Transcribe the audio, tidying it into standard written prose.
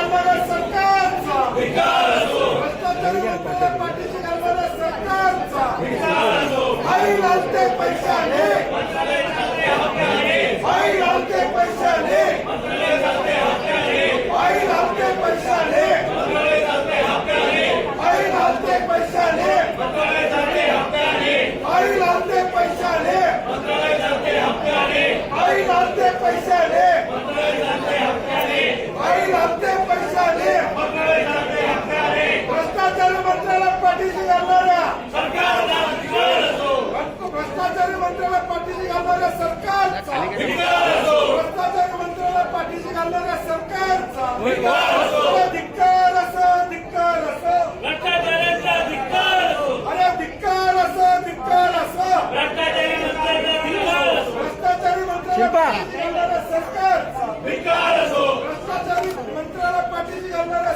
घालणाऱ्या सरकारचा भ्रष्टाचारी मंत्र्याला पाठीशी घालणाऱ्या सरकारचा आई घालते पैशाने आई घालते पैशाने आई घालते पैशाने आई घालते पैशाने आई घालते पैशाने आई घालते पैशाने आई घालते पैशाने भ्रष्टाचारी मंत्र्याला पाठीशी घालणाऱ्या भ्रष्टाचारी मंत्र्याला पाठीशी घालणाऱ्या सरकारचा भ्रष्टाचारी मंत्र्याला पाठीशी घालणाऱ्या सरकारचा धिक्कार असो धिक्कार असो अरे धिक्कार असो धिक्कार असो भ्रष्टाचारी मंत्र्याला पाठीशी घालणाऱ्या सरकारचा भ्रष्टाचारी मंत्र्याला पाठीशी घालणाऱ्या